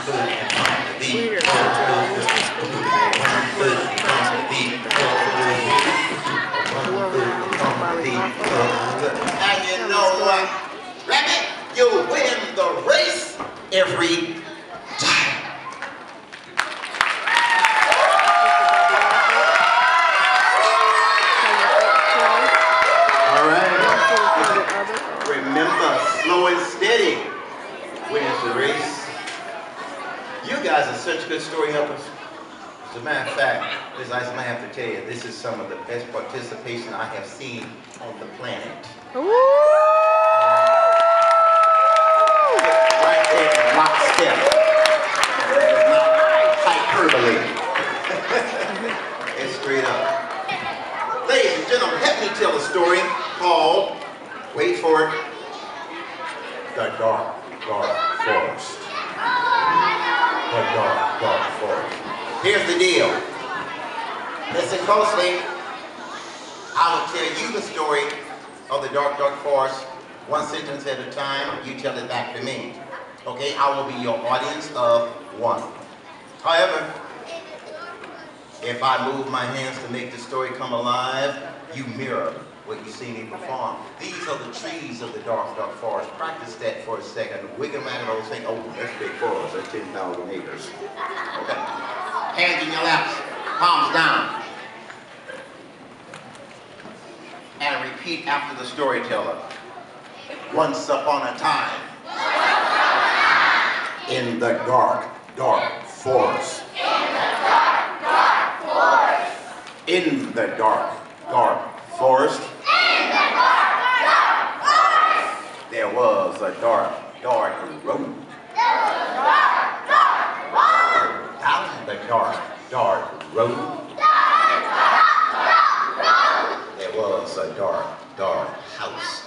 And you know what? Rabbit, you win the race every time. All right. Remember, slow and steady wins the race. You guys are such good story helpers. As a matter of fact, Ms. Isom, I have to tell you, this is some of the best participation I have seen on the planet. Right there in lockstep. It's not hyperbole. It's straight up. Ladies and gentlemen, let me tell a story called, wait for it, The Dark, Dark Forest. The Dark, Dark Forest. Here's the deal. Listen closely. I will tell you the story of the dark, dark forest, one sentence at a time. You tell it back to me. Okay? I will be your audience of one. However, if I move my hands to make the story come alive, you mirror what you see me perform. These are the trees of the dark, dark forest. Practice that for a second. Wiggle around and think, oh, that's big forest. That's 10,000 acres. Okay. Hands in your laps, palms down. And repeat after the storyteller. Once upon a time, in the dark, dark forest. In the dark, dark forest. There was a dark, dark road. Down the dark, dark road. There was a dark, dark house.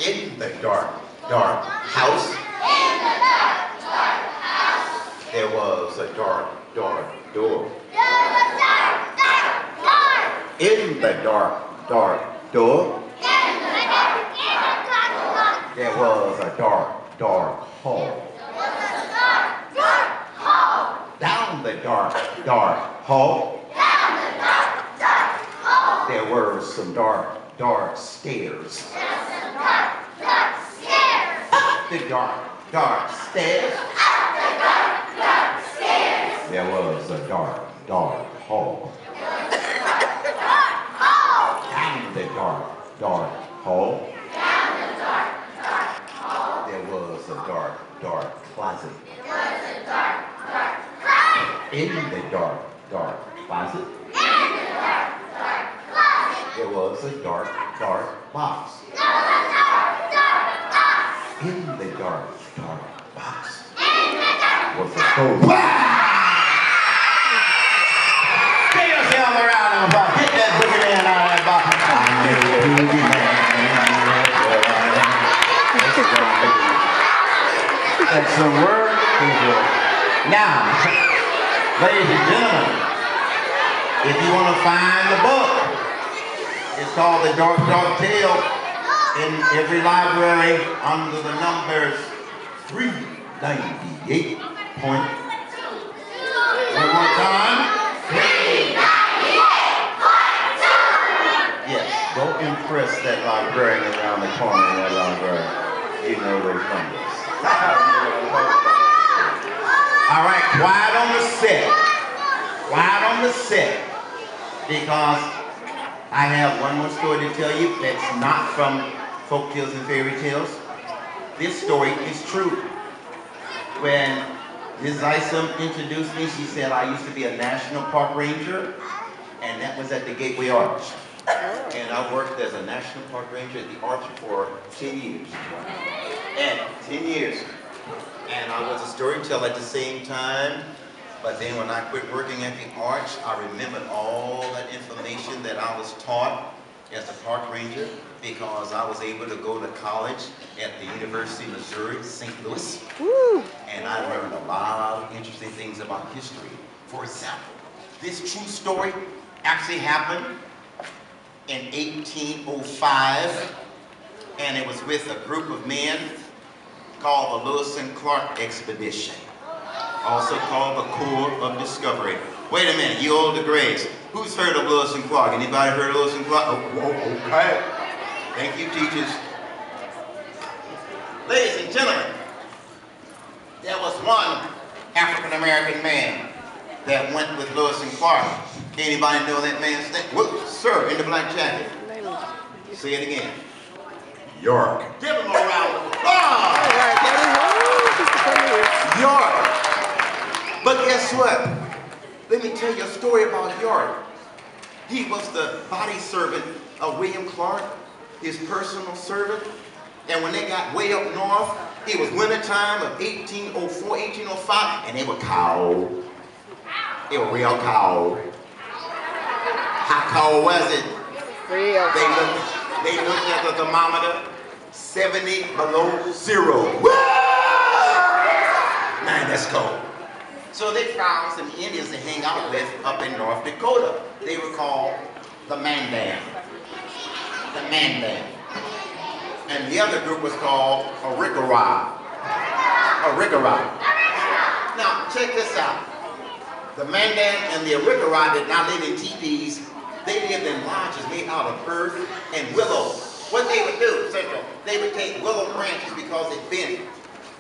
In the dark, dark house. There was a dark, dark door. In the dark, dark door. There was a dark, dark hall. Down the dark, dark hall. There were some dark, dark stairs. Up the dark, dark stairs. There was a dark, dark hall. Down the dark, dark hall. There was a dark, dark closet. In the dark, dark closet. There was a dark, dark box. In the dark, dark box was a stove. Get yourself around in the box. Get that boogie man out of that box. That's some word. Now, ladies and gentlemen, if you want to find the book, it's called The Dark, Dark Tale. In every library under the numbers 398. One more time. 398.2. Yes, go impress that librarian around the corner in that library. You know those numbers. All right, quiet on the set. Quiet on the set. Because I have one more story to tell you that's not from folk tales and fairy tales. This story is true. When Ms. Isom introduced me, she said I used to be a national park ranger, and that was at the Gateway Arch. And I worked as a national park ranger at the Arch for 10 years. And 10 years. And I was a storyteller at the same time. But then when I quit working at the Arch, I remembered all that information that I was taught as a park ranger, because I was able to go to college at the University of Missouri, St. Louis. And I learned a lot of interesting things about history. For example, this true story actually happened in 1805, and it was with a group of men called the Lewis and Clark Expedition, also called the Corps of Discovery. Wait a minute, you old grays. Who's heard of Lewis and Clark? Anybody heard of Lewis and Clark? Oh, okay. Thank you, teachers. Ladies and gentlemen, there was one African-American man that went with Lewis and Clark. Anybody know that man's name? Well, sir, in the black jacket. Say it again. York. Give him a round of applause. York. But guess what? Let me tell you a story about York. He was the body servant of William Clark, his personal servant. And when they got way up north, it was wintertime of 1804, 1805, and they were cold. They were real cold. How cold was it? Real cold. They looked at the thermometer, 70 below zero. Man, that's cold. So they found some Indians to hang out with up in North Dakota. They were called the Mandan. The Mandan. And the other group was called Arikara. Arikara. Now, check this out. The Mandan and the Arikara did not live in teepees. They lived in lodges made out of earth and willow. What they would do, Central, they would take willow branches because they bent,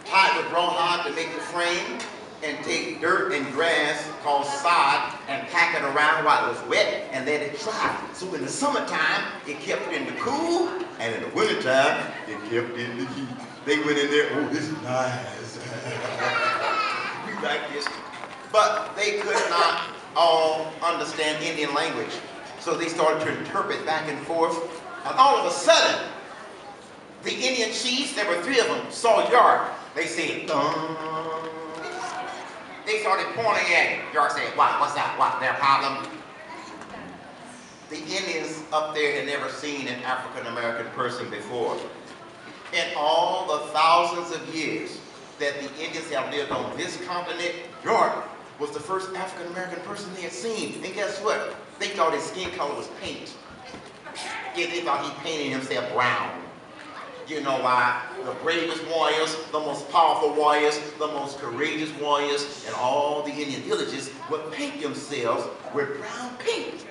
tied with rawhide to make the frame, and take dirt and grass called sod and pack it around while it was wet and let it dry. So in the summertime, it kept it in the cool, and in the wintertime, it kept it in the heat. They went in there, oh, this is nice. We like this. But they could not all understand Indian language. So they started to interpret back and forth. And all of a sudden, the Indian chiefs, there were 3 of them, saw York. They said, dun. They started pointing at him. York said, what? What's that? What? Their problem? The Indians up there had never seen an African-American person before. In all the thousands of years that the Indians have lived on this continent, York was the first African-American person they had seen. And guess what? They thought his skin color was paint. Yeah, they thought he painted himself brown. You know why? The bravest warriors, the most powerful warriors, the most courageous warriors in all the Indian villages would paint themselves with brown paint.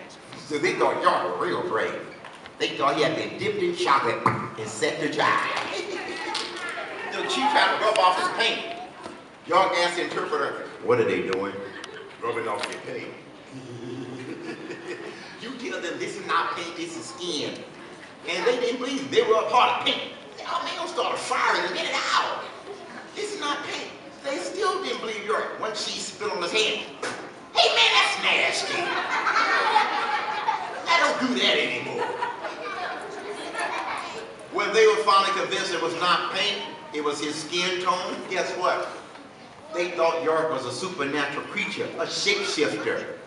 So they thought York was real brave. They thought he had been dipped in chocolate and set to dry. The chief had to rub off his paint. York asked the interpreter, what are they doing? Rubbing off their paint. You tell them this is not paint, this is skin. And they didn't believe they were a part of paint. Oh man, don't start a fire and get it out. This is not paint. They still didn't believe York. One cheese spit on his hand. Hey man, that's nasty. I don't do that anymore. When they were finally convinced it was not paint, it was his skin tone, guess what? They thought York was a supernatural creature, a shapeshifter.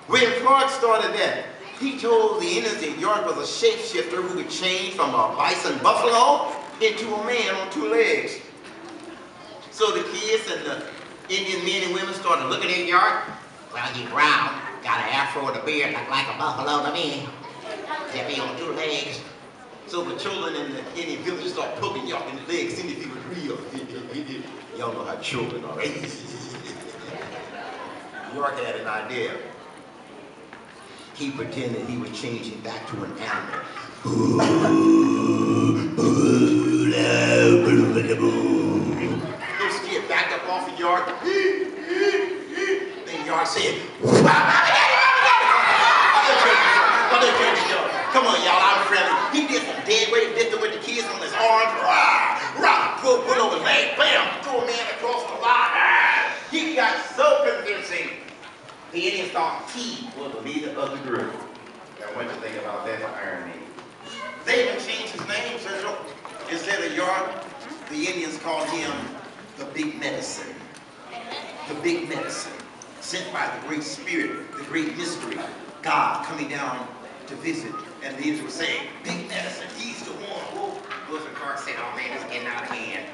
When Clark started that, he told the Indians that York was a shapeshifter who could change from a bison buffalo into a man on 2 legs. So the kids and the Indian men and women started looking at York. Well, he's brown, got an afro and a beard, look like a buffalo to me. He'll be on 2 legs. So the children in the Indian village started poking York in the legs, seeing if he was real. Y'all know how children are. York had an idea. He pretended he was changing back to an animal. Those kids backed up off of York. Then York said, come on, y'all, I'm friendly. He did some dead weight lifting with the kids on his arms. Put over his leg, bam, threw a man across the line. He got so convincing. The Indians thought he was the leader of the group. Now, what do you think about that irony? They even changed his name, Central. Instead of York, the Indians called him the Big Medicine. The Big Medicine, sent by the Great Spirit, the Great Mystery, God coming down to visit. And the Indians were saying, Big Medicine, he's the one. Whoa. Lewis and Clark said, oh man, this is getting out of hand.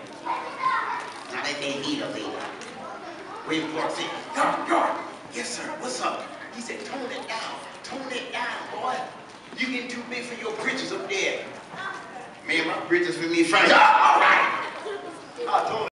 Now they think he's the leader. William Clark said, York. Yes, sir. What's up? He said, tone it down. Tone it down, boy. You getting too big for your britches up there. Man, my britches for me in front of you. All right. start doing